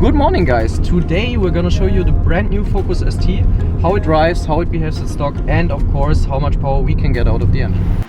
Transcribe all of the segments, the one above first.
Good morning guys, today we're gonna show you the brand new Focus ST, how it drives, how it behaves in stock, and of course how much power we can get out of the engine.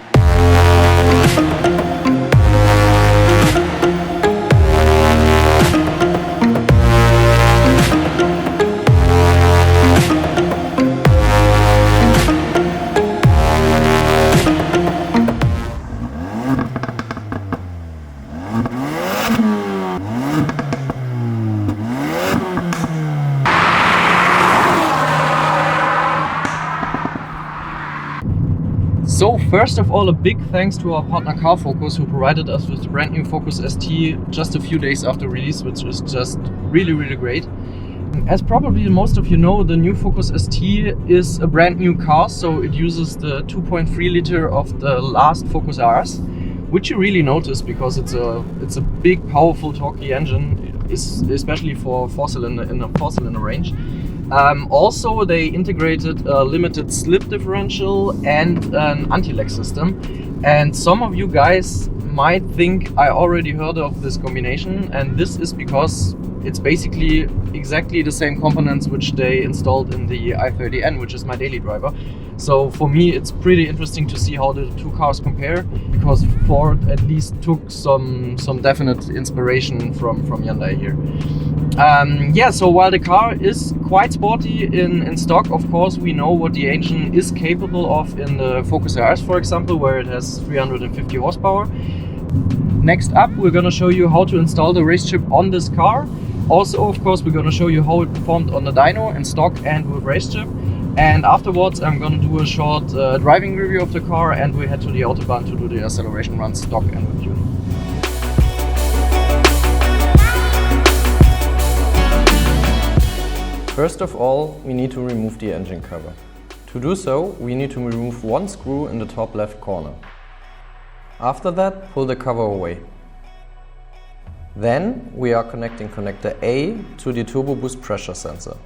So first of all, a big thanks to our partner Car Focus, who provided us with the brand new Focus ST just a few days after release, which is just really great. As probably most of you know, the new Focus ST is a brand new car, so it uses the 2.3 liter of the last Focus RS, which you really notice because it's a big, powerful, torquey engine, especially for in a four-cylinder range. Also, they integrated a limited slip differential and an anti-lag system. And some of you guys might think I already heard of this combination, and this is because it's basically exactly the same components which they installed in the i30N, which is my daily driver. So for me, it's pretty interesting to see how the two cars compare, because Ford at least took some definite inspiration from Hyundai here. Yeah, so while the car is quite sporty in stock, of course, we know what the engine is capable of in the Focus RS, for example, where it has 350 horsepower. Next up, we're going to show you how to install the RaceChip on this car. Also, of course, we're going to show you how it performed on the Dyno in stock and with RaceChip. And afterwards, I'm going to do a short driving review of the car, and we head to the Autobahn to do the acceleration run stock and with tuning. First of all, we need to remove the engine cover. To do so, we need to remove one screw in the top left corner. After that, pull the cover away. Then we are connecting connector A to the turbo boost pressure sensor,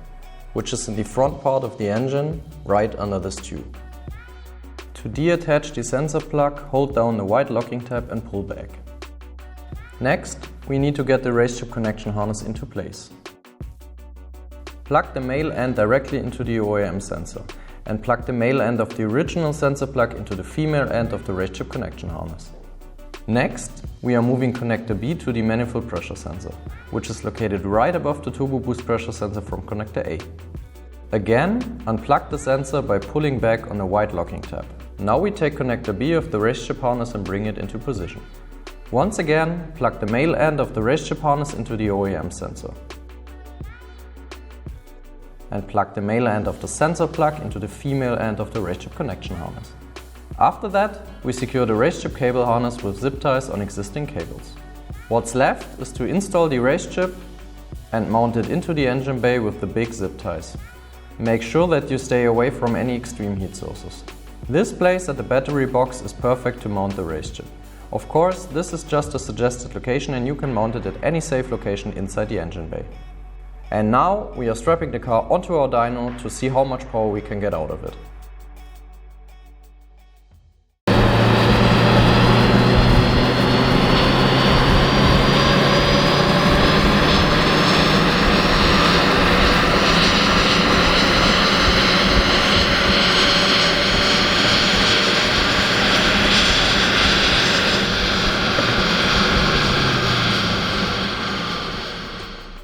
which is in the front part of the engine, right under this tube. To deattach the sensor plug, hold down the white locking tab and pull back. Next, we need to get the RaceChip connection harness into place. Plug the male end directly into the OEM sensor and plug the male end of the original sensor plug into the female end of the RaceChip connection harness. Next, we are moving connector B to the manifold pressure sensor, which is located right above the turbo boost pressure sensor from connector A. Again, unplug the sensor by pulling back on the white locking tab. Now we take connector B of the RaceChip harness and bring it into position. Once again, plug the male end of the RaceChip harness into the OEM sensor. And plug the male end of the sensor plug into the female end of the RaceChip connection harness. After that, we secure the RaceChip cable harness with zip ties on existing cables. What's left is to install the RaceChip and mount it into the engine bay with the big zip ties. Make sure that you stay away from any extreme heat sources. This place at the battery box is perfect to mount the RaceChip. Of course, this is just a suggested location and you can mount it at any safe location inside the engine bay. And now we are strapping the car onto our dyno to see how much power we can get out of it.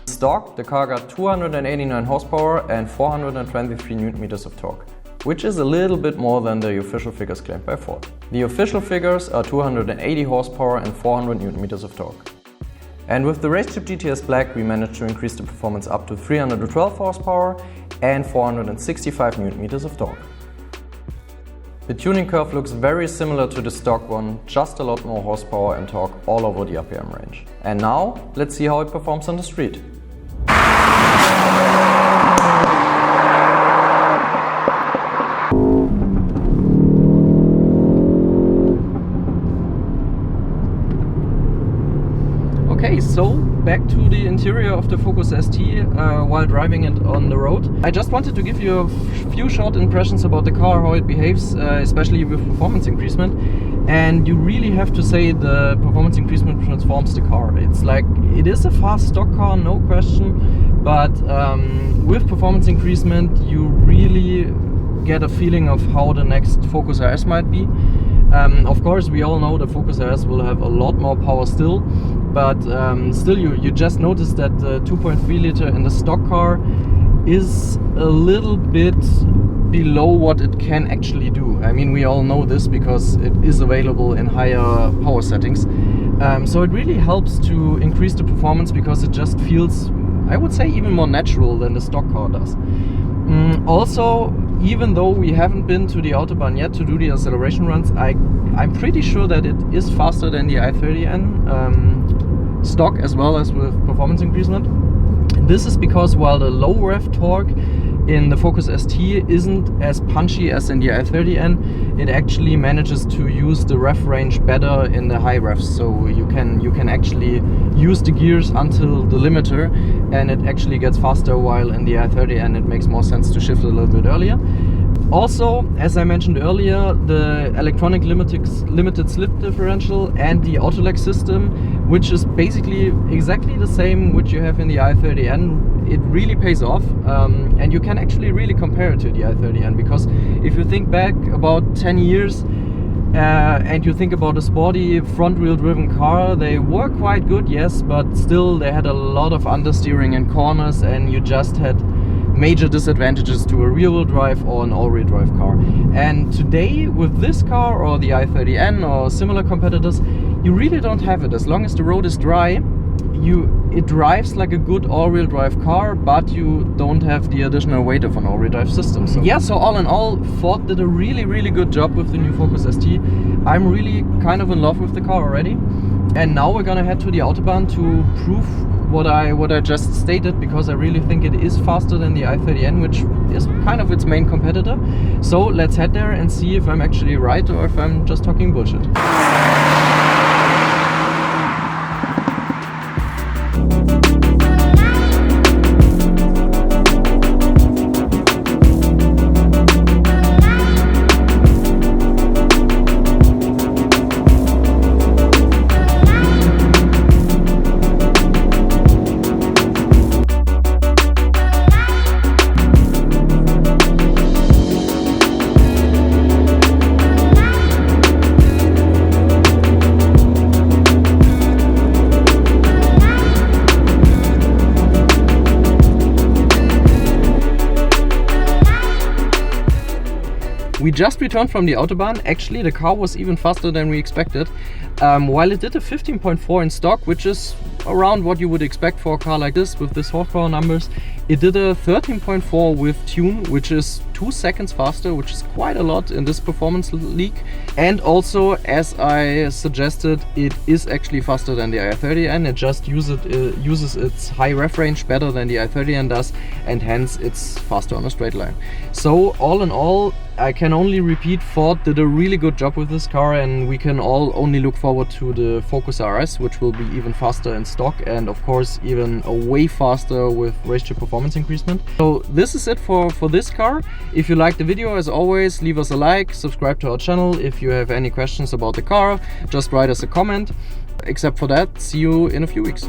Stock, the car got 289 horsepower and 423 Nm of torque, which is a little bit more than the official figures claimed by Ford. The official figures are 280 horsepower and 400 Nm of torque. And with the RaceChip GTS Black, we managed to increase the performance up to 312 horsepower and 465 Nm of torque. The tuning curve looks very similar to the stock one, just a lot more horsepower and torque all over the RPM range. And now, let's see how it performs on the street. Okay, so back to the interior of the Focus ST while driving it on the road. I just wanted to give you a few short impressions about the car, how it behaves, especially with performance increasement. And you really have to say the performance increasement transforms the car. It's like, it is a fast stock car, no question. but with performance increasement you really get a feeling of how the next Focus RS might be. Of course, we all know the Focus RS will have a lot more power still, but still you just notice that the 2.3 liter in the stock car is a little bit below what it can actually do. I mean, we all know this because it is available in higher power settings. So it really helps to increase the performance because it just feels, I would say, even more natural than the stock car does. Also, even though we haven't been to the Autobahn yet to do the acceleration runs, I'm pretty sure that it is faster than the i30N stock, as well as with performance increasement. This is because while the low rev torque in the Focus ST isn't as punchy as in the i30N, it actually manages to use the rev range better in the high revs. So you can actually use the gears until the limiter, and it actually gets faster, while in the i30N it makes more sense to shift a little bit earlier. Also, as I mentioned earlier, the electronic limited slip differential and the auto-lag system, which is basically exactly the same which you have in the i30N, it really pays off, and you can actually really compare it to the i30N, because if you think back about 10 years and you think about a sporty front-wheel driven car, they were quite good, yes, but still they had a lot of understeering in corners, and you just had major disadvantages to a rear-wheel drive or an all-wheel drive car. And today with this car or the i30N or similar competitors, you really don't have it. As long as the road is dry, it drives like a good all-wheel drive car, but you don't have the additional weight of an all-wheel drive system. So yeah, so all in all, Ford did a really good job with the new Focus ST. I'm really kind of in love with the car already, and now we're gonna head to the Autobahn to prove what I just stated, because I really think it is faster than the i30N, which is kind of its main competitor. So let's head there and see if I'm actually right or if I'm just talking bullshit. We just returned from the Autobahn. Actually, the car was even faster than we expected. While it did a 15.4 in stock, which is around what you would expect for a car like this with this horsepower numbers, it did a 13.4 with tune, which is 2 seconds faster, which is quite a lot in this performance league. And also, as I suggested, it is actually faster than the i30N. It just uses its high rev range better than the i30N does, and hence it's faster on a straight line. So all in all, I can only repeat, Ford did a really good job with this car, and we can all only look forward to the Focus RS, which will be even faster in stock, and of course even a way faster with RaceChip performance increasement. So this is it for this car. If you liked the video, as always, leave us a like, subscribe to our channel. If you have any questions about the car, just write us a comment. Except for that, see you in a few weeks.